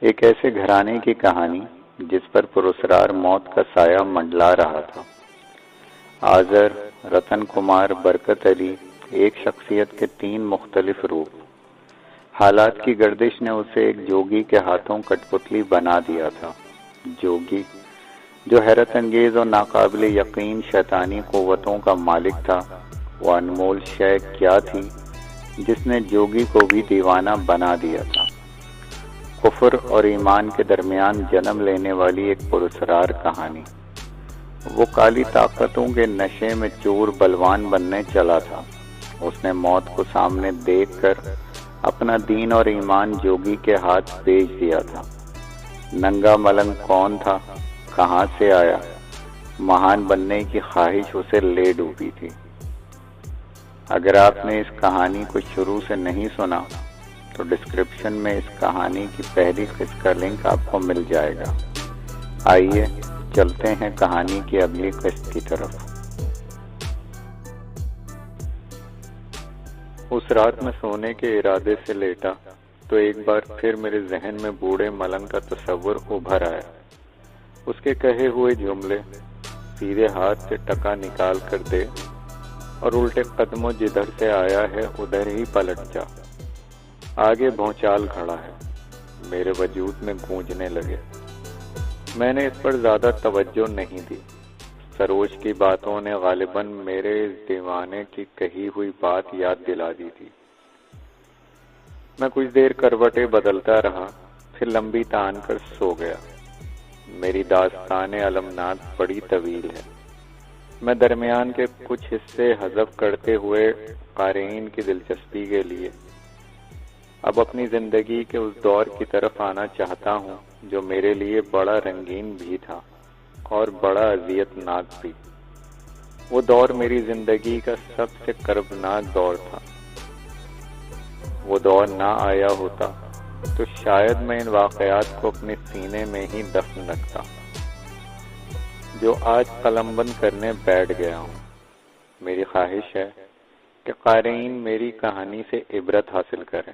ایک ایسے گھرانے کی کہانی جس پر پراسرار موت کا سایہ منڈلا رہا تھا۔ آذر، رتن کمار، برکت علی، ایک شخصیت کے 3 مختلف روپ۔ حالات کی گردش نے اسے ایک جوگی کے ہاتھوں کٹ پتلی بنا دیا تھا۔ جوگی جو حیرت انگیز اور ناقابل یقین شیطانی قوتوں کا مالک تھا، وہ انمول شے کیا تھی جس نے جوگی کو بھی دیوانہ بنا دیا تھا؟ کفر اور ایمان کے درمیان جنم لینے والی ایک پراسرار کہانی۔ وہ کالی طاقتوں کے نشے میں چور بلوان بننے چلا تھا۔ اس نے موت کو سامنے دیکھ کر اپنا دین اور ایمان جوگی کے ہاتھ بیچ دیا تھا۔ ننگا ملنگ کون تھا، کہاں سے آیا، مہان بننے کی خواہش اسے لے ڈوبی تھی۔ اگر آپ نے اس کہانی کو شروع سے نہیں سنا تو ڈسکرپشن میں اس کہانی کی پہلی قسط کا لنک آپ کو مل جائے گا۔ آئیے چلتے ہیں کہانی کی اگلی قسط کی طرف۔ اس رات میں سونے کے ارادے سے لیٹا تو ایک بار پھر میرے ذہن میں بوڑھے ملنگ کا تصور ابھر آیا۔ اس کے کہے ہوئے جملے، سیدھے ہاتھ سے ٹکا نکال کر دے اور الٹے قدموں جدھر سے آیا ہے ادھر ہی پلٹ جا، آگے بھونچال کھڑا ہے، میرے وجود میں گونجنے لگے۔ میں نے اس پر زیادہ توجہ نہیں دی۔ سروج کی باتوں نے غالباً میرے اس دیوانے کی کہی ہوئی بات یاد دلا دی تھی۔ میں کچھ دیر کروٹیں بدلتا رہا، پھر لمبی تان کر سو گیا۔ میری داستان المناک بڑی طویل ہے۔ میں درمیان کے کچھ حصے حذف کرتے ہوئے قارئین کی دلچسپی کے لیے اب اپنی زندگی کے اس دور کی طرف آنا چاہتا ہوں جو میرے لیے بڑا رنگین بھی تھا اور بڑا اذیت ناک بھی۔ وہ دور میری زندگی کا سب سے کربناک دور تھا۔ وہ دور نہ آیا ہوتا تو شاید میں ان واقعات کو اپنے سینے میں ہی دفن رکھتا، جو آج قلم بند کرنے بیٹھ گیا ہوں۔ میری خواہش ہے کہ قارئین میری کہانی سے عبرت حاصل کریں۔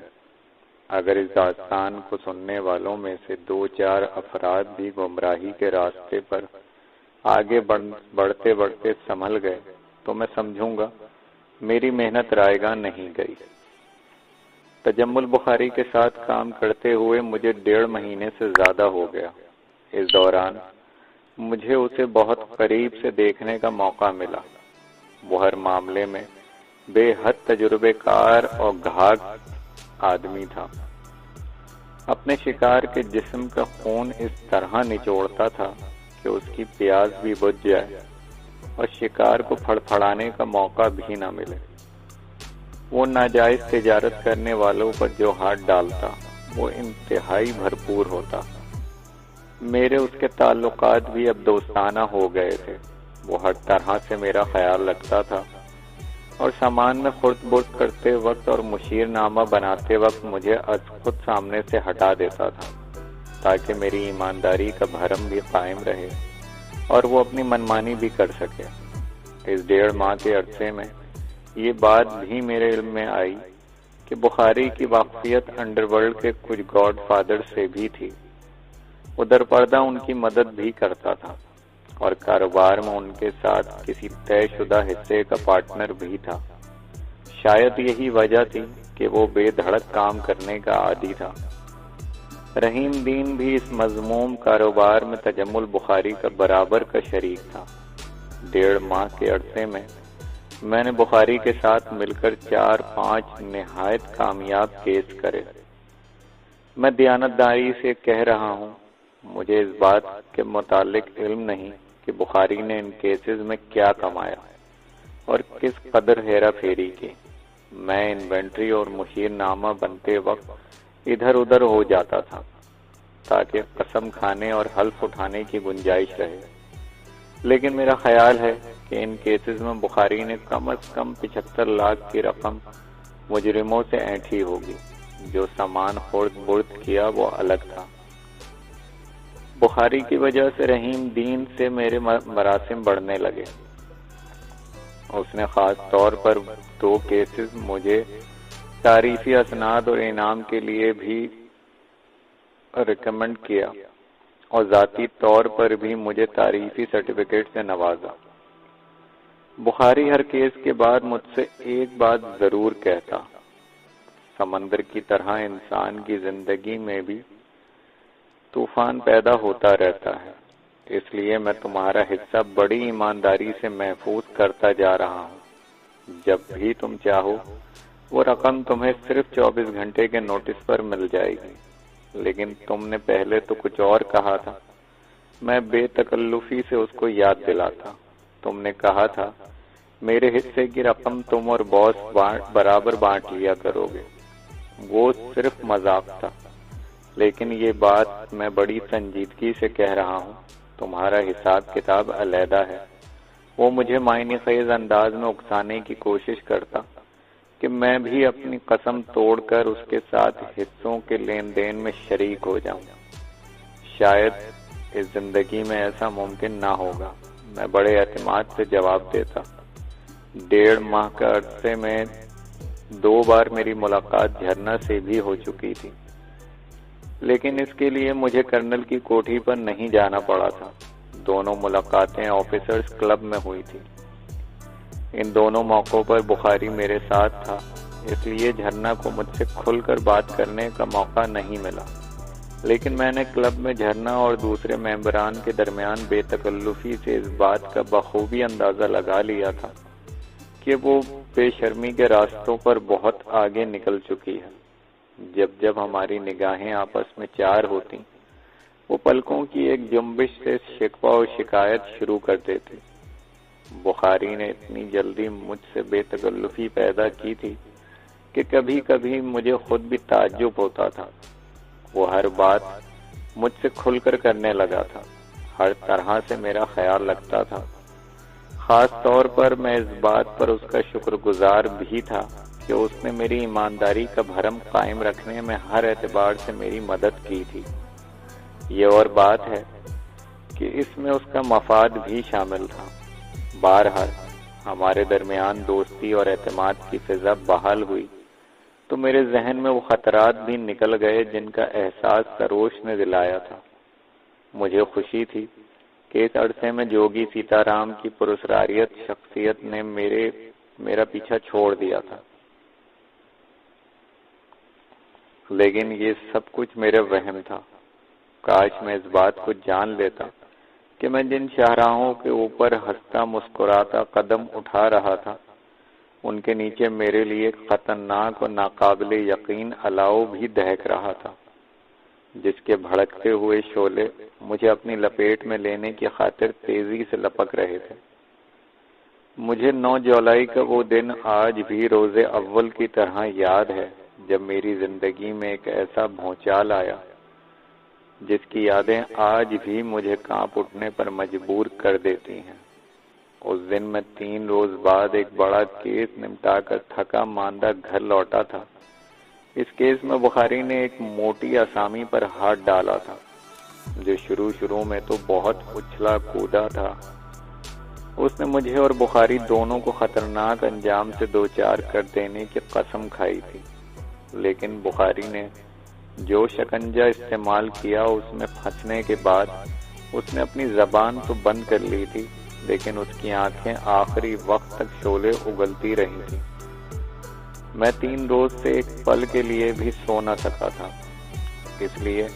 اگر اس داستان کو سننے والوں میں سے 2-4 افراد بھی گمراہی کے راستے پر آگے بڑھتے بڑھتے سنبھل گئے تو میں سمجھوں گا میری محنت رائگاں نہیں گئی۔ تجمل بخاری کے ساتھ کام کرتے ہوئے مجھے 1.5 مہینے سے زیادہ ہو گیا۔ اس دوران مجھے اسے بہت قریب سے دیکھنے کا موقع ملا۔ وہ ہر معاملے میں بے حد تجربے کار اور گھاگ آدمی تھا۔ اپنے شکار کے جسم کا خون اس طرح نچوڑتا تھا کہ اس کی پیاس بھی بجھ جائے اور شکار کو پھڑپھڑانے کا موقع بھی نہ ملے۔ وہ ناجائز تجارت کرنے والوں پر جو ہاتھ ڈالتا وہ انتہائی بھرپور ہوتا۔ میرے اس کے تعلقات بھی اب دوستانہ ہو گئے تھے۔ وہ ہر طرح سے میرا خیال رکھتا تھا اور سامان میں خرد برد کرتے وقت اور مشیر نامہ بناتے وقت مجھے از خود سامنے سے ہٹا دیتا تھا تاکہ میری ایمانداری کا بھرم بھی قائم رہے اور وہ اپنی منمانی بھی کر سکے۔ اس 1.5 ماہ کے عرصے میں یہ بات بھی میرے علم میں آئی کہ بخاری کی واقفیت انڈر ورلڈ کے کچھ گاڈ فادر سے بھی تھی۔ وہ در پردہ ان کی مدد بھی کرتا تھا اور کاروبار میں ان کے ساتھ کسی طے شدہ حصے کا پارٹنر بھی تھا۔ شاید یہی وجہ تھی کہ وہ بے دھڑک کام کرنے کا عادی تھا۔ رحیم دین بھی اس مذموم کاروبار میں تجمل بخاری کا برابر کا شریک تھا۔ 1.5 ماہ کے عرصے میں نے بخاری کے ساتھ مل کر 4-5 نہایت کامیاب کیس کرے۔ میں دیانتداری سے کہہ رہا ہوں، مجھے اس بات کے متعلق علم نہیں کہ بخاری نے ان کیسز میں کیا کمایا اور کس قدر ہیرا پھیری کی۔ میں انوینٹری اور مشیر نامہ بنتے وقت ادھر ادھر ہو جاتا تھا تاکہ قسم کھانے اور حلف اٹھانے کی گنجائش رہے، لیکن میرا خیال ہے کہ ان کیسز میں بخاری نے کم از کم 75 لاکھ کی رقم مجرموں سے اینٹھی ہوگی۔ جو سامان خرد برد کیا وہ الگ تھا۔ بخاری کی وجہ سے رحیم دین سے میرے مراسم بڑھنے لگے۔ اس نے خاص طور پر 2 کیسز مجھے تعریفی اسناد اور انعام کے لیے بھی ریکمینڈ کیا اور ذاتی طور پر بھی مجھے تعریفی سرٹیفکیٹ سے نوازا۔ بخاری ہر کیس کے بعد مجھ سے ایک بات ضرور کہتا، سمندر کی طرح انسان کی زندگی میں بھی طوفان پیدا ہوتا رہتا ہے، اس لیے میں تمہارا حصہ بڑی ایمانداری سے محفوظ کرتا جا رہا ہوں۔ جب بھی تم چاہو وہ رقم تمہیں صرف 24 گھنٹے کے نوٹس پر مل جائے گی۔ لیکن تم نے پہلے تو کچھ اور کہا تھا۔ میں بے تکلفی سے اس کو یاد دلاتا۔ تم نے کہا تھا میرے حصے کی رقم تم اور باس برابر بانٹ لیا کرو گے۔ وہ صرف مذاق تھا، لیکن یہ بات میں بڑی سنجیدگی سے کہہ رہا ہوں۔ تمہارا حساب کتاب علیحدہ ہے۔ وہ مجھے معنی خیز انداز میں اکسانے کی کوشش کرتا کہ میں بھی اپنی قسم توڑ کر اس کے ساتھ حصوں کے لین دین میں شریک ہو جاؤں۔ شاید اس زندگی میں ایسا ممکن نہ ہوگا، میں بڑے اعتماد سے جواب دیتا۔ 1.5 ماہ کا عرصے میں 2 بار میری ملاقات جھرنا سے بھی ہو چکی تھی، لیکن اس کے لیے مجھے کرنل کی کوٹھی پر نہیں جانا پڑا تھا۔ دونوں ملاقاتیں آفیسرز کلب میں ہوئی تھی۔ ان دونوں موقعوں پر بخاری میرے ساتھ تھا، اس لیے جھرنا کو مجھ سے کھل کر بات کرنے کا موقع نہیں ملا، لیکن میں نے کلب میں جھرنا اور دوسرے ممبران کے درمیان بے تکلفی سے اس بات کا بخوبی اندازہ لگا لیا تھا کہ وہ بے شرمی کے راستوں پر بہت آگے نکل چکی ہے۔ جب جب ہماری نگاہیں آپس میں چار ہوتی، وہ پلکوں کی ایک جنبش سے شکوہ و شکایت شروع کر دیتی۔ بخاری نے اتنی جلدی مجھ سے بے تکلفی پیدا کی تھی کہ کبھی کبھی مجھے خود بھی تعجب ہوتا تھا۔ وہ ہر بات مجھ سے کھل کر کرنے لگا تھا، ہر طرح سے میرا خیال رکھتا تھا۔ خاص طور پر میں اس بات پر اس کا شکر گزار بھی تھا کہ اس نے میری ایمانداری کا بھرم قائم رکھنے میں ہر اعتبار سے میری مدد کی تھی۔ یہ اور بات ہے کہ اس میں اس کا مفاد بھی شامل تھا۔ بہرحال ہمارے درمیان دوستی اور اعتماد کی فضا بحال ہوئی تو میرے ذہن میں وہ خطرات بھی نکل گئے جن کا احساس سروش نے دلایا تھا۔ مجھے خوشی تھی کہ اس عرصے میں جوگی سیتا رام کی پراسراریت شخصیت نے میرا پیچھا چھوڑ دیا تھا، لیکن یہ سب کچھ میرے وہم تھا۔ کاش میں اس بات کو جان لیتا کہ میں جن شاہراہوں کے اوپر ہنستا مسکراتا قدم اٹھا رہا تھا، ان کے نیچے میرے لیے خطرناک اور ناقابل یقین الاؤ بھی دہک رہا تھا، جس کے بھڑکتے ہوئے شعلے مجھے اپنی لپیٹ میں لینے کی خاطر تیزی سے لپک رہے تھے۔ مجھے 9 جولائی کا وہ دن آج بھی روز اول کی طرح یاد ہے جب میری زندگی میں ایک ایسا بھونچال آیا جس کی یادیں آج بھی مجھے کانپ اٹھنے پر مجبور کر دیتی ہیں۔ اس دن میں 3 روز بعد ایک بڑا کیس نمٹا کر تھکا ماندہ گھر لوٹا تھا۔ اس کیس میں بخاری نے ایک موٹی آسامی پر ہاتھ ڈالا تھا جو شروع میں تو بہت اچھلا کودا تھا۔ اس نے مجھے اور بخاری دونوں کو خطرناک انجام سے دوچار کر دینے کی قسم کھائی تھی، لیکن بخاری نے جو شکنجہ استعمال کیا اس میں پھنسنے کے بعد اس نے اپنی زبان تو بند کر لی تھی، لیکن اس کی آنکھیں آخری وقت تک شعلے اگلتی رہی تھی۔ میں 3 روز سے ایک پل کے لیے بھی سو نہ سکا تھا، اس لیے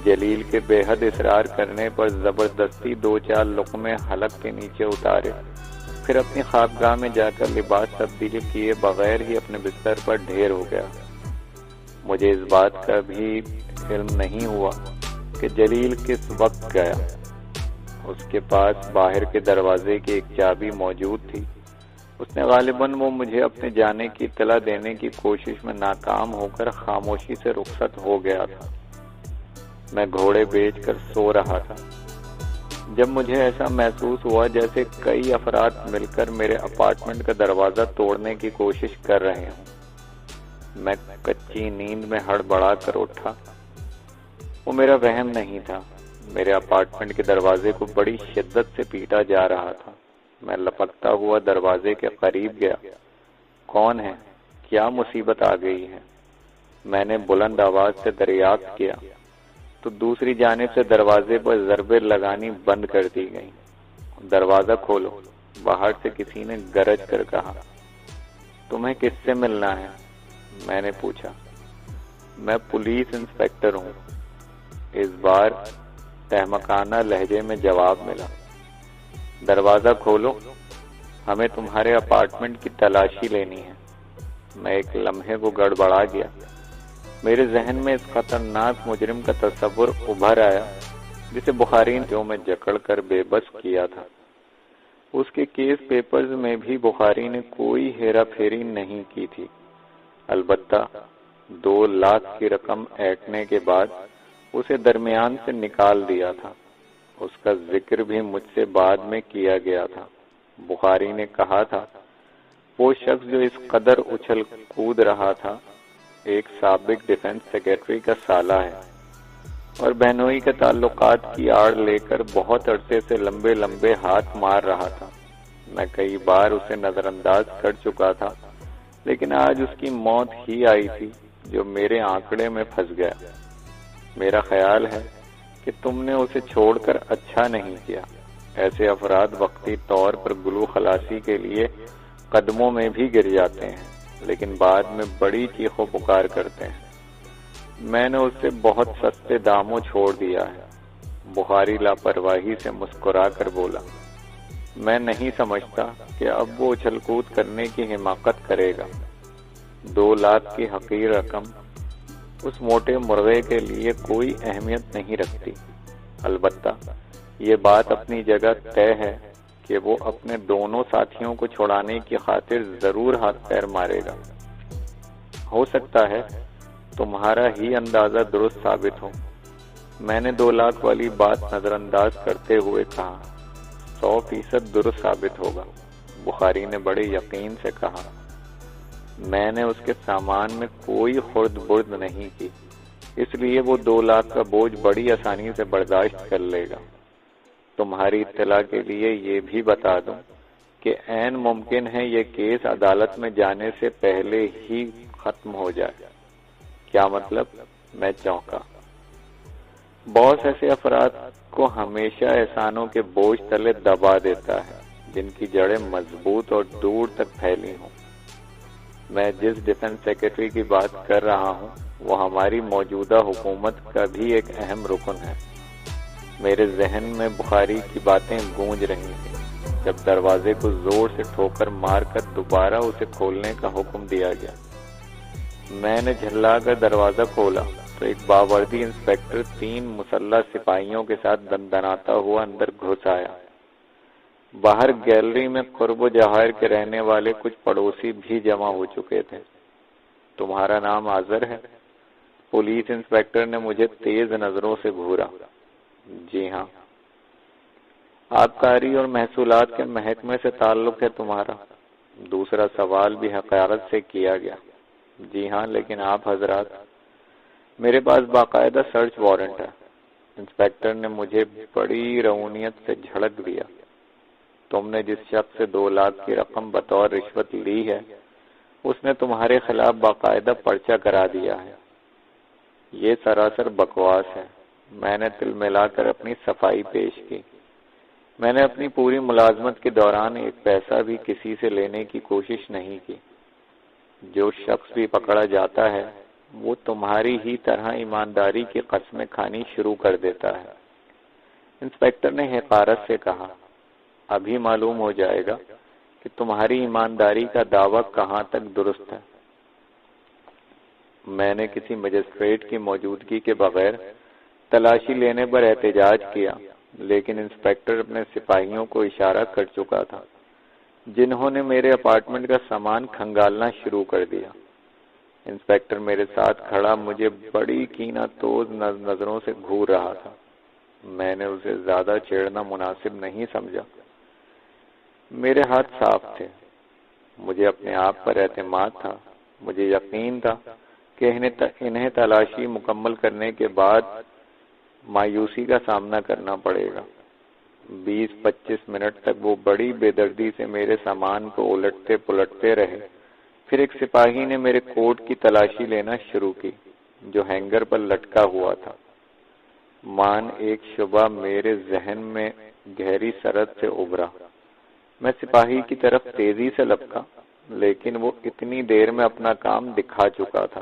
جلیل کے بے حد اصرار کرنے پر زبردستی 2-4 لقمے حلق کے نیچے اتارے، پھر اپنی خوابگاہ میں جا کر لباس تبدیل کیے بغیر ہی اپنے بستر پر ڈھیر ہو گیا۔ مجھے اس بات کا بھی علم نہیں ہوا کہ جلیل کس وقت گیا۔ اس کے پاس باہر کے دروازے کی ایک چابی موجود تھی۔ اس نے غالباً وہ مجھے اپنے جانے کی اطلاع دینے کی کوشش میں ناکام ہو کر خاموشی سے رخصت ہو گیا تھا۔ میں گھوڑے بیچ کر سو رہا تھا جب مجھے ایسا محسوس ہوا جیسے کئی افراد مل کر میرے اپارٹمنٹ کا دروازہ توڑنے کی کوشش کر رہے ہوں۔ میں کچی نیند میں ہڑبڑا کر اٹھا۔ وہ میرا وہم نہیں تھا، میرے اپارٹمنٹ کے دروازے کو بڑی شدت سے پیٹا جا رہا تھا۔ میں لپکتا ہوا دروازے کے قریب گیا۔ کون ہے؟ کیا مصیبت آ گئی ہے؟ میں نے بلند آواز سے دریافت کیا۔ تو دوسری جانب سے دروازے پر ضربیں لگانی بند کر دی گئیں۔ دروازہ کھولو، باہر سے کسی نے گرج کر کہا۔ تمہیں کس سے ملنا ہے؟ میں نے پوچھا۔ میں پولیس انسپکٹر ہوں، اس بار احمقانہ لہجے میں جواب ملا۔ دروازہ کھولو، ہمیں تمہارے اپارٹمنٹ کی تلاشی لینی ہے۔ میں ایک لمحے کو گڑبڑا گیا۔ میرے ذہن میں اس خطرناک مجرم کا تصور ابھر آیا جسے بخاری نے جو میں جکڑ کر بے بس کیا تھا۔ اس کے کیس پیپرز میں بھی بخاری نے کوئی ہیرا پھیری نہیں کی تھی، البتہ 2 لاکھ کی رقم اینٹنے کے بعد اسے درمیان سے نکال دیا تھا۔ اس کا ذکر بھی مجھ سے بعد میں کیا گیا تھا۔ بخاری نے کہا تھا وہ شخص جو اس قدر اچھل کود رہا تھا ایک سابق ڈیفنس سیکرٹری کا سالہ ہے اور بہنوئی کے تعلقات کی آڑ لے کر بہت عرصے سے لمبے لمبے ہاتھ مار رہا تھا۔ میں کئی بار اسے نظر انداز کر چکا تھا، لیکن آج اس کی موت ہی آئی تھی جو میرے آنکڑے میں پھنس گیا۔ میرا خیال ہے کہ تم نے اسے چھوڑ کر اچھا نہیں کیا۔ ایسے افراد وقتی طور پر گلو خلاصی کے لیے قدموں میں بھی گر جاتے ہیں، لیکن بعد میں بڑی چیخ و پکار کرتے ہیں۔ میں نے اسے بہت سستے داموں چھوڑ دیا ہے۔ بخاری لاپرواہی سے مسکرا کر بولا۔ میں نہیں سمجھتا کہ اب وہ اچھل کود کرنے کی حماقت کرے گا۔ 2 لاکھ کی حقیر رقم اس موٹے مرغے کے لیے کوئی اہمیت نہیں رکھتی۔ البتہ یہ بات اپنی جگہ طے ہے کہ وہ اپنے دونوں ساتھیوں کو چھڑانے کی خاطر ضرور ہاتھ پیر مارے گا۔ ہو سکتا ہے تمہارا ہی اندازہ درست ثابت ہو۔ میں نے 2 لاکھ والی بات نظر انداز کرتے ہوئے کہا۔ 100% درست ثابت ہوگا، بخاری نے بڑے یقین سے کہا۔ میں نے اس کے سامان میں کوئی خرد برد نہیں کی، اس لیے وہ 2 لاکھ کا بوجھ بڑی آسانی سے برداشت کر لے گا۔ تمہاری اطلاع کے لیے یہ بھی بتا دوں کہ عین ممکن ہے یہ کیس عدالت میں جانے سے پہلے ہی ختم ہو جائے۔ کیا مطلب؟ میں چونکا۔ باس ایسے افراد کو ہمیشہ احسانوں کے بوجھ تلے دبا دیتا ہے جن کی جڑیں مضبوط اور دور تک پھیلی ہوں۔ میں جس ڈیفنس سیکرٹری کی بات کر رہا ہوں وہ ہماری موجودہ حکومت کا بھی ایک اہم رکن ہے۔ میرے ذہن میں بخاری کی باتیں گونج رہی تھیں جب دروازے کو زور سے ٹھوکر مار کر دوبارہ اسے کھولنے کا حکم دیا گیا۔ میں نے جھلا کر دروازہ کھولا تو ایک باوردی انسپکٹر 3 مسلح سپاہیوں کے ساتھ دندناتا ہوا اندر گھس آیا۔ باہر گیلری میں قرب و جواہر کے رہنے والے کچھ پڑوسی بھی جمع ہو چکے تھے۔ تمہارا نام آذر ہے؟ پولیس انسپکٹر نے مجھے تیز نظروں سے گھورا۔ جی ہاں۔ آبکاری اور محصولات کے محکمے سے تعلق ہے تمہارا؟ دوسرا سوال بھی حقارت سے کیا گیا۔ جی ہاں، لیکن آپ حضرات؟ میرے پاس باقاعدہ سرچ وارنٹ ہے۔ انسپکٹر نے مجھے بڑی رعونیت سے جھڑک دیا۔ تم نے جس شخص سے 2 لاکھ کی رقم بطور رشوت لی ہے اس نے تمہارے خلاف باقاعدہ پرچہ کرا دیا ہے۔ یہ سراسر بکواس ہے۔ میں نے تل ملا کر اپنی صفائی پیش کی۔ میں نے اپنی پوری ملازمت کے دوران ایک پیسہ بھی کسی سے لینے کی کوشش نہیں کی۔ جو شخص بھی پکڑا جاتا ہے وہ تمہاری ہی طرح ایمانداری کی قسمیں کھانی شروع کر دیتا ہے۔ انسپکٹر نے حقارت سے کہا۔ ابھی معلوم ہو جائے گا کہ تمہاری ایمانداری کا دعویٰ کہاں تک درست ہے۔ میں نے کسی مجسٹریٹ کی موجودگی کے بغیر تلاشی لینے پر احتجاج کیا، لیکن انسپکٹر اپنے سپاہیوں کو اشارہ کر چکا تھا جنہوں نے میرے اپارٹمنٹ کا سامان کھنگالنا شروع کر دیا۔ انسپکٹر میرے ساتھ کھڑا مجھے بڑی کینہ توز نظروں سے گھور رہا تھا۔ میں نے اسے زیادہ چھیڑنا مناسب نہیں سمجھا۔ میرے ہاتھ صاف تھے، مجھے اپنے آپ پر اعتماد تھا۔ مجھے یقین تھا کہ انہیں تلاشی مکمل کرنے کے بعد مایوسی کا سامنا کرنا پڑے گا۔ 20-25 منٹ تک وہ بڑی بے دردی سے میرے سامان کو الٹتے پلٹتے رہے۔ پھر ایک سپاہی نے میرے کوٹ کی تلاشی لینا شروع کی جو ہینگر پر لٹکا ہوا تھا۔ مان ایک شبہ میرے ذہن میں گہری سرد سے ابھرا۔ میں سپاہی کی طرف تیزی سے لپکا، لیکن وہ اتنی دیر میں اپنا کام دکھا چکا تھا۔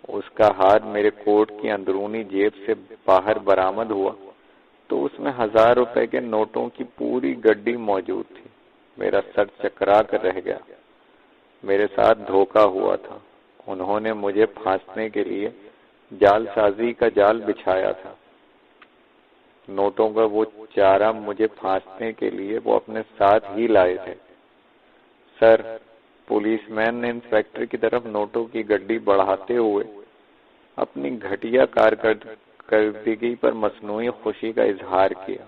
اس کا ہاتھ میرے کوٹ کی اندرونی جیب سے باہر برآمد ہوا تو اس میں 1000 روپے کے نوٹوں کی پوری گڈی موجود تھی۔ میرا سر چکرا کر رہ گیا۔ میرے ساتھ دھوکا ہوا تھا۔ انہوں نے مجھے پھانسنے کے لیے جال سازی کا جال بچھایا تھا۔ نوٹوں کا وہ چارہ مجھے پھانسنے کے لیے وہ اپنے ساتھ ہی لائے تھے۔ سر، پولیس مین نے انسپیکٹر کی طرف نوٹوں کی گڈی بڑھاتے ہوئے اپنی گھٹیا کارکردگی پر مصنوعی خوشی کا اظہار کیا۔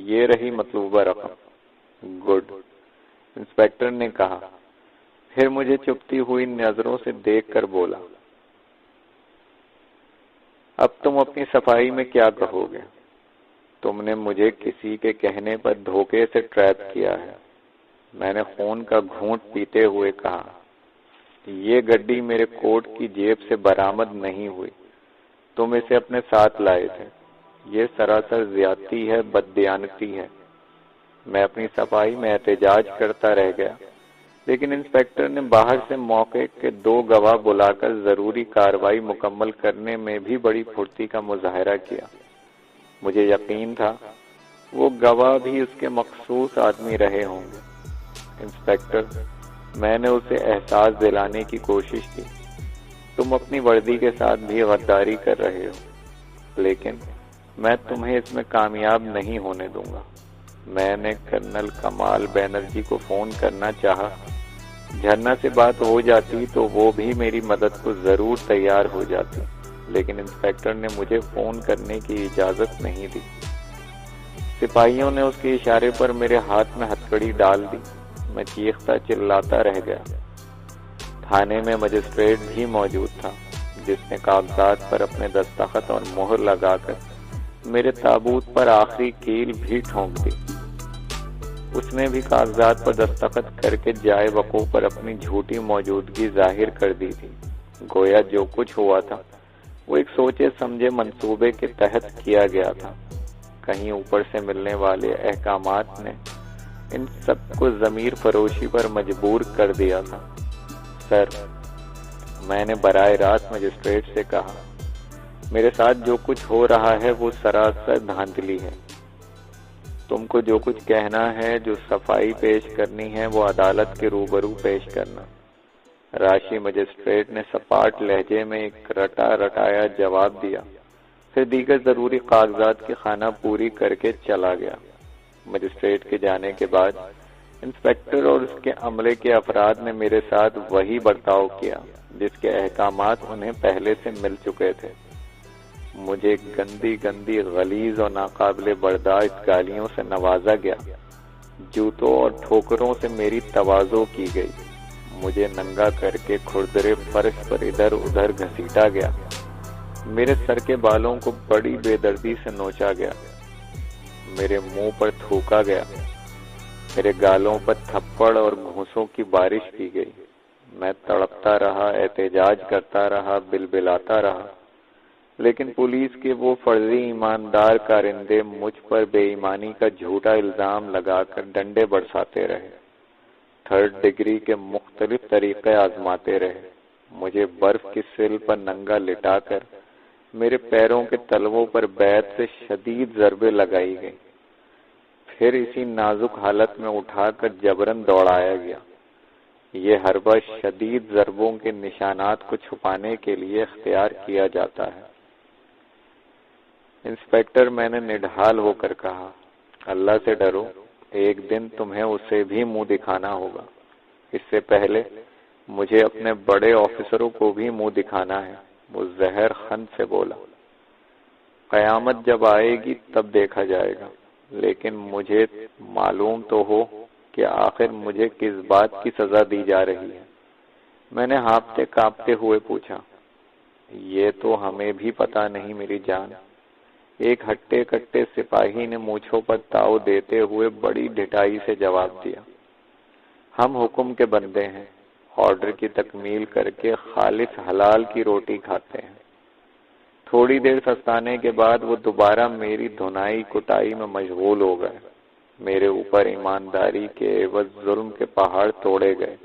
یہ رہی مطلوبہ رقم۔ گڈ، انسپیکٹر نے کہا، پھر مجھے چپتی ہوئی نظروں سے دیکھ کر بولا، اب تم اپنی صفائی میں کیا کہو گے؟ تم نے مجھے کسی کے کہنے پر دھوکے سے ٹریپ کیا ہے۔ میں نے خون کا گھونٹ پیتے ہوئے کہا، یہ گڈی میرے کوٹ کی جیب سے برآمد نہیں ہوئی، تم اسے اپنے ساتھ لائے تھے۔ یہ سراسر زیادتی ہے، بددیانتی ہے۔ میں اپنی صفائی میں احتجاج کرتا رہ گیا، لیکن انسپیکٹر نے باہر سے موقع کے 2 گواہ بلا کر ضروری کارروائی مکمل کرنے میں بھی بڑی پھرتی کا مظاہرہ کیا۔ مجھے یقین تھا وہ گواہ بھی اس کے مخصوص آدمی رہے ہوں گے۔ انسپیکٹر، میں نے اسے احساس دلانے کی کوشش کی، تم اپنی وردی کے ساتھ بھی غداری کر رہے ہو، لیکن میں تمہیں اس میں کامیاب نہیں ہونے دوں گا۔ میں نے کرنل کمال بینرجی کو فون کرنا چاہا۔ جھرنا سے بات ہو جاتی تو وہ بھی میری مدد کو ضرور تیار ہو جاتی، لیکن انسپیکٹر نے مجھے فون کرنے کی اجازت نہیں دی۔ سپاہیوں نے اس کے اشارے پر میرے ہاتھ میں ہتھکڑی ڈال دی۔ میں چیختا چلاتا رہ گیا۔ تھانے میں مجسٹریٹ بھی موجود تھا، جس نے کاغذات پر اپنے دستخط اور مہر لگا کر میرے تابوت پر آخری کیل بھی ٹھونک دی۔ اس نے بھی کاغذات پر دستخط کر کے جائے وقوع پر اپنی جھوٹی موجودگی ظاہر کر دی تھی۔ گویا جو کچھ ہوا تھا وہ ایک سوچے سمجھے منصوبے کے تحت کیا گیا تھا۔ کہیں اوپر سے ملنے والے احکامات نے ان سب کو ضمیر فروشی پر مجبور کر دیا تھا۔ سر، میں نے براہ راست مجسٹریٹ سے کہا، میرے ساتھ جو کچھ ہو رہا ہے وہ سراسر دھاندلی ہے۔ تم کو جو کچھ کہنا ہے، جو صفائی پیش کرنی ہے، وہ عدالت کے روبرو پیش کرنا۔ راشی مجسٹریٹ نے سپاٹ لہجے میں ایک رٹا رٹایا جواب دیا، پھر دیگر ضروری کاغذات کی خانہ پوری کر کے چلا گیا۔ مجسٹریٹ کے جانے کے بعد انسپیکٹر اور اس کے عملے کے افراد نے میرے ساتھ وہی برتاؤ کیا جس کے احکامات انہیں پہلے سے مل چکے تھے۔ مجھے گندی گندی غلیظ اور ناقابل برداشت گالیوں سے نوازا گیا۔ جوتوں اور ٹھوکروں سے میری تواضع کی گئی۔ مجھے ننگا کر کے کھردرے فرش پر ادھر ادھر گھسیٹا گیا۔ میرے سر کے بالوں کو بڑی بے دردی سے نوچا گیا۔ میرے منہ پر تھوکا گیا۔ میرے گالوں پر تھپڑ اور گھونسوں کی بارش کی گئی۔ میں تڑپتا رہا، احتجاج کرتا رہا، بلبلاتا رہا، لیکن پولیس کے وہ فرضی ایماندار کارندے مجھ پر بے ایمانی کا جھوٹا الزام لگا کر ڈنڈے برساتے رہے۔ 3rd ڈگری کے مختلف طریقے آزماتے رہے۔ مجھے برف کی سل پر ننگا لٹا کر میرے پیروں کے تلووں پر بیت سے شدید ضربیں لگائی گئی۔ پھر اسی نازک حالت میں اٹھا کر جبرن دوڑایا گیا۔ یہ حربہ شدید ضربوں کے نشانات کو چھپانے کے لیے اختیار کیا جاتا ہے۔ انسپیکٹر، میں نے نڈھال ہو کر کہا، اللہ سے ڈرو، ایک دن تمہیں اسے بھی منہ دکھانا ہوگا۔ اس سے پہلے مجھے اپنے بڑے آفیسروں کو بھی منہ دکھانا ہے۔ وہ زہر خند سے بولا، قیامت جب آئے گی تب دیکھا جائے گا، لیکن مجھے معلوم تو ہو کہ آخر مجھے کس بات کی سزا دی جا رہی ہے۔ میں نے ہانپتے کانپتے ہوئے پوچھا، یہ تو ہمیں بھی پتا نہیں میری جان۔ ایک ہٹے کٹے سپاہی نے مونچھوں پر تاؤ دیتے ہوئے بڑی ڈھٹائی سے جواب دیا، ہم حکم کے بندے ہیں، آرڈر کی تکمیل کر کے خالص حلال کی روٹی کھاتے ہیں۔ تھوڑی دیر سستانے کے بعد وہ دوبارہ میری دھنائی کٹائی میں مشغول ہو گئے۔ میرے اوپر ایمانداری کے عوض ظلم کے پہاڑ توڑے گئے۔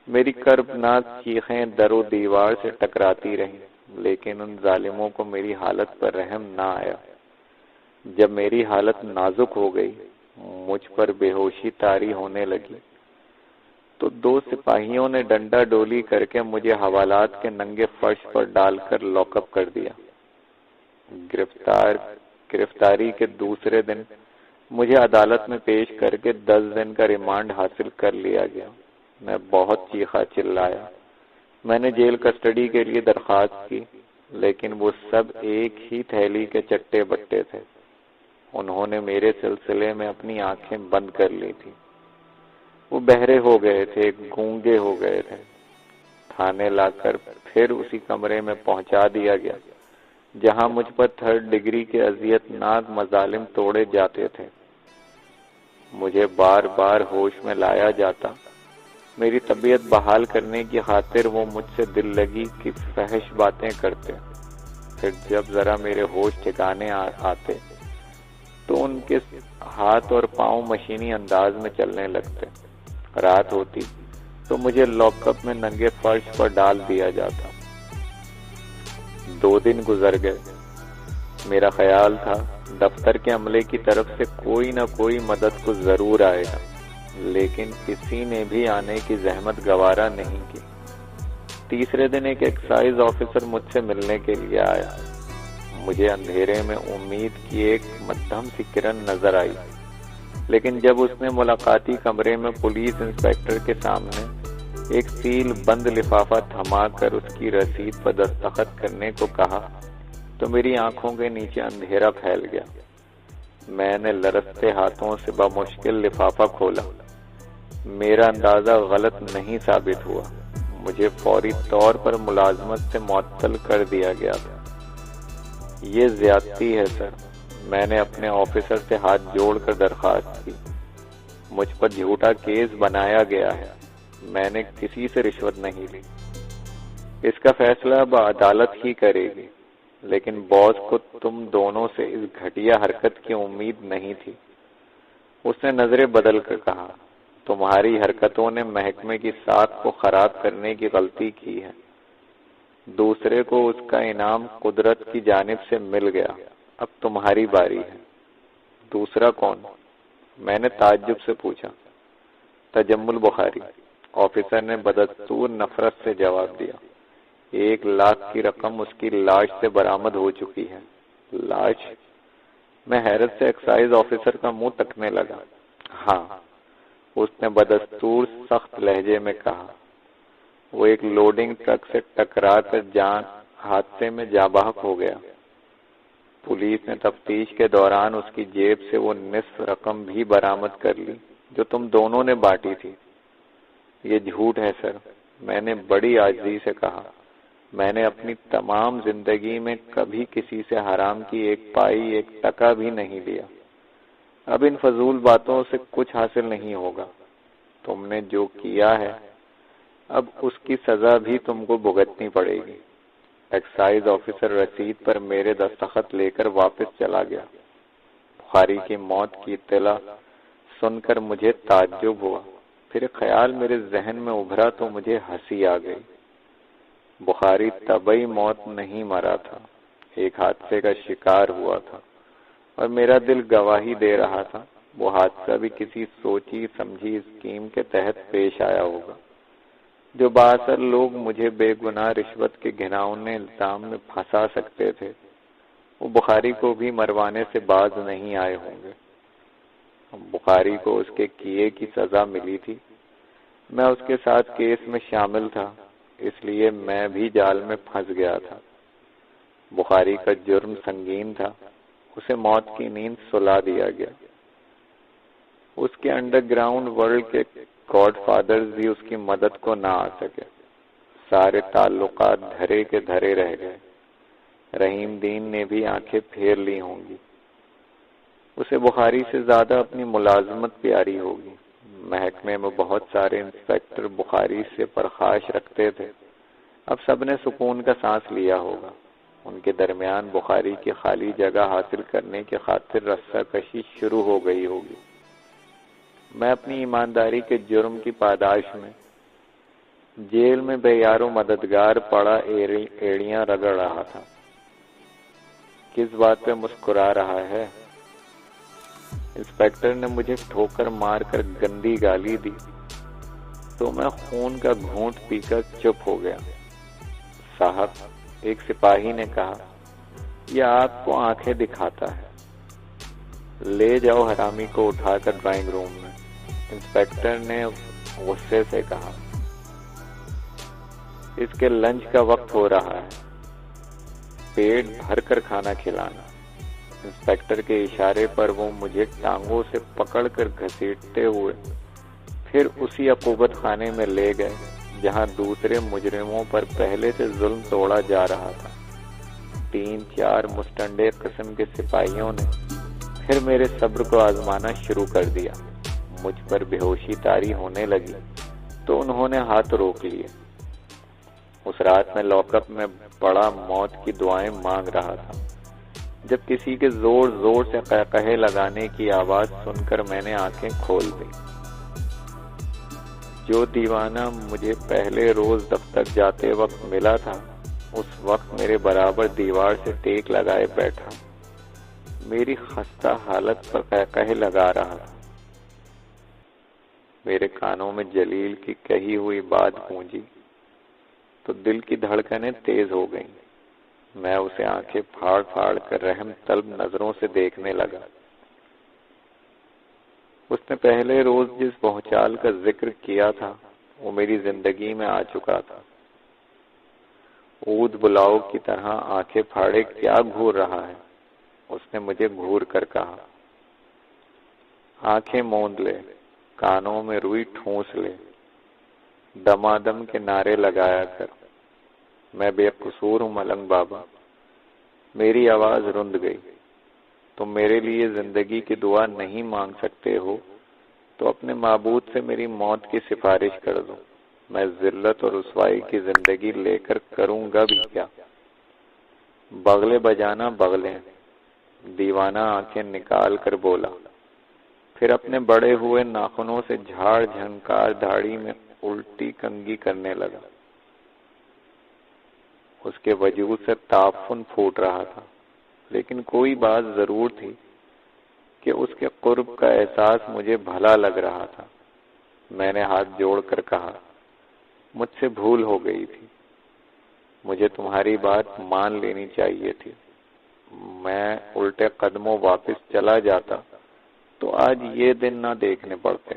میری کربناک چیخیں در و دیوار سے ٹکراتی رہیں، لیکن ان ظالموں کو میری حالت پر رحم نہ آیا۔ جب میری حالت نازک ہو گئی، مجھ پر بے ہوشی طاری ہونے لگی، تو 2 سپاہیوں نے ڈنڈا ڈولی کر کے مجھے حوالات کے ننگے فرش پر ڈال کر لاک اپ کر دیا۔ گرفتاری کے دوسرے دن مجھے عدالت میں پیش کر کے 10 دن کا ریمانڈ حاصل کر لیا گیا۔ میں بہت چیخا چلایا۔ میں نے جیل کسٹڈی کے لیے درخواست کی، لیکن وہ سب ایک ہی تھیلی کے چٹے بٹے تھے۔ انہوں نے میرے سلسلے میں اپنی آنکھیں بند کر لی تھی۔ وہ بہرے ہو گئے تھے، گونگے ہو گئے تھے۔ تھانے لا کر پھر اسی کمرے میں پہنچا دیا گیا جہاں مجھ پر 3rd ڈگری کے اذیت ناک مظالم توڑے جاتے تھے۔ مجھے بار بار ہوش میں لایا جاتا۔ میری طبیعت بحال کرنے کی خاطر وہ مجھ سے دل لگی کی فحش باتیں کرتے۔ پھر جب ذرا میرے ہوش ٹھکانے آتے تو ان کے ہاتھ اور پاؤں مشینی انداز میں چلنے لگتے۔ رات ہوتی تو مجھے لاک اپ میں ننگے فرش پر ڈال دیا جاتا۔ 2 دن گزر گئے۔ میرا خیال تھا دفتر کے عملے کی طرف سے کوئی نہ کوئی مدد کو ضرور آئے گا، لیکن کسی نے بھی آنے کی زحمت گوارا نہیں کی۔ تیسرے دن ایک ایکسائز آفیسر مجھ سے ملنے کے لیے آیا۔ مجھے اندھیرے میں امید کی ایک مدھم سی کرن نظر آئی، لیکن جب اس نے ملاقاتی کمرے میں پولیس انسپکٹر کے سامنے ایک سیل بند لفافہ تھما کر اس کی رسید پر دستخط کرنے کو کہا تو میری آنکھوں کے نیچے اندھیرا پھیل گیا۔ میں نے لرزتے ہاتھوں سے بمشکل لفافہ کھولا۔ میرا اندازہ غلط نہیں ثابت ہوا۔ مجھے فوری طور پر ملازمت سے معطل کر دیا گیا تھا۔ یہ زیادتی ہے سر، میں نے اپنے آفیسر سے ہاتھ جوڑ کر درخواست کی۔ مجھ پر جھوٹا کیس بنایا گیا ہے، میں نے کسی سے رشوت نہیں لی۔ اس کا فیصلہ اب عدالت ہی کرے گی، لیکن باس کو تم دونوں سے اس گھٹیا حرکت کی امید نہیں تھی۔ اس نے نظریں بدل کر کہا، تمہاری حرکتوں نے محکمے کی ساکھ کو خراب کرنے کی غلطی کی ہے۔ دوسرے کو اس کا انعام قدرت کی جانب سے مل گیا، اب تمہاری باری ہے۔ دوسرا کون؟ میں نے تعجب سے پوچھا۔ تجمل بخاری، آفیسر نے بدستور نفرت سے جواب دیا۔ 1 لاکھ کی رقم اس کی لاش سے برآمد ہو چکی ہے۔ لاش؟ میں حیرت سے ایکسائز آفیسر کا منہ تکنے لگا۔ ہاں، اس نے بدستور سخت لہجے میں کہا۔ وہ ایک لوڈنگ ٹرک سے ٹکرا کر حادثے میں جاں بحق ہو گیا۔ پولیس نے تفتیش کے دوران اس کی جیب سے وہ نصف رقم بھی برآمد کر لی جو تم دونوں نے بانٹی تھی۔ یہ جھوٹ ہے سر، میں نے بڑی عاجزی سے کہا۔ میں نے اپنی تمام زندگی میں کبھی کسی سے حرام کی 1 پائی 1 ٹکا بھی نہیں لیا۔ اب ان فضول باتوں سے کچھ حاصل نہیں ہوگا۔ تم نے جو کیا ہے اب اس کی سزا بھی تم کو بھگتنی پڑے گی۔ ایکسائز آفیسر رسید پر میرے دستخط لے کر واپس چلا گیا۔ بخاری کی موت کی اطلاع سن کر مجھے تعجب ہوا، پھر ایک خیال میرے ذہن میں ابھرا تو مجھے ہنسی آ گئی۔ بخاری طبعی موت نہیں مرا تھا، ایک حادثے کا شکار ہوا تھا، اور میرا دل گواہی دے رہا تھا وہ حادثہ بھی کسی سوچی سمجھی اسکیم کے تحت پیش آیا ہوگا۔ جو بااثر لوگ مجھے بے گناہ رشوت کے گھناؤنے الزام میں پھنسا سکتے تھے، وہ بخاری کو بھی مروانے سے باز نہیں آئے ہوں گے۔ بخاری کو اس کے کیے کی سزا ملی تھی، میں اس کے ساتھ کیس میں شامل تھا، اس لیے میں بھی جال میں پھنس گیا تھا۔ بخاری کا جرم سنگین تھا، اسے موت کی نیند سلا دیا گیا۔ اس کے انڈر گراؤنڈ ورلڈ کے گاڈ فادرز بھی اس کی مدد کو نہ آ سکے۔ سارے تعلقات دھرے کے دھرے رہ گئے۔ رحیم دین نے بھی آنکھیں پھیر لی ہوں گی۔ اسے بخاری سے زیادہ اپنی ملازمت پیاری ہوگی۔ محکمے میں بہت سارے انسپکٹر بخاری سے پرخاش رکھتے تھے، اب سب نے سکون کا سانس لیا ہوگا۔ ان کے درمیان بخاری کی خالی جگہ حاصل کرنے کی خاطر رسہ کشی شروع ہو گئی ہوگی۔ میں اپنی ایمانداری کے جرم کی پاداش میں جیل میں بے یار و مددگار پڑا ایڑیاں رگڑ رہا تھا۔ کس بات پہ مسکرا رہا ہے؟ انسپکٹر نے مجھے ٹھوکر مار کر گندی گالی دی تو میں خون کا گھونٹ پی کر چپ ہو گیا۔ صاحب، ایک سپاہی نے کہا، یہ آپ کو آنکھیں دکھاتا ہے، لے جاؤ حرامی کو اٹھا کر ڈرائنگ روم میں۔ انسپکٹر نے غصے سے کہا، اس کے لنچ کا وقت ہو رہا ہے، پیٹ بھر کر کھانا کھلانا۔ انسپکٹر کے اشارے پر وہ مجھے ٹانگوں سے پکڑ کر گھسیٹتے ہوئے پھر اسی عقوبت خانے میں لے گئے جہاں دوسرے مجرموں پر پہلے سے ظلم توڑا جا رہا تھا۔ 3-4 مستنڈے قسم کے سپاہیوں نے پھر میرے صبر کو آزمانا شروع کر دیا۔ مجھ پر بے ہوشی طاری ہونے لگی تو انہوں نے ہاتھ روک لیے۔ اس رات میں لاک اپ میں پڑا موت کی دعائیں مانگ رہا تھا جب کسی کے زور زور سے قہقہے لگانے کی آواز سن کر میں نے آنکھیں کھول دی۔ جو دیوانہ مجھے پہلے روز دفتر جاتے وقت ملا تھا اس وقت میرے برابر دیوار سے ٹیک لگائے بیٹھا میری خستہ حالت پر قہقہے لگا رہا تھا۔ میرے کانوں میں جلیل کی کہی ہوئی بات گونجی تو دل کی دھڑکنیں تیز ہو گئیں۔ میں اسے آنکھیں پھاڑ پھاڑ کر رحم طلب نظروں سے دیکھنے لگا۔ اس نے پہلے روز جس بھونچال کا ذکر کیا تھا وہ میری زندگی میں آ چکا تھا۔ اود بلاؤ کی طرح آنکھیں پھاڑے کیا گھور رہا ہے؟ اس نے مجھے گھور کر کہا۔ آنکھیں موند لے، کانوں میں روئی ٹھونس لے، دمادم کے نعرے لگایا کر، میں بے قصور ہوں ملنگ بابا۔ میری آواز رند گئی۔ تم میرے لیے زندگی کی دعا نہیں مانگ سکتے ہو تو اپنے معبود سے میری موت کی سفارش کر دو، میں ذلت اور رسوائی کی زندگی لے کر کروں گا بھی کیا؟ بغلے بجانا بغلے، دیوانہ آنکھیں نکال کر بولا، پھر اپنے بڑے ہوئے ناخنوں سے جھاڑ جھنکار داڑھی میں الٹی کنگھی کرنے لگا۔ اس کے وجود سے تعفن پھوٹ رہا تھا، لیکن کوئی بات ضرور تھی کہ اس کے قرب کا احساس مجھے بھلا لگ رہا تھا۔ میں نے ہاتھ جوڑ کر کہا، مجھ سے بھول ہو گئی تھی، مجھے تمہاری بات مان لینی چاہیے تھی۔ میں الٹے قدموں واپس چلا جاتا تو آج یہ دن نہ دیکھنے پڑتے۔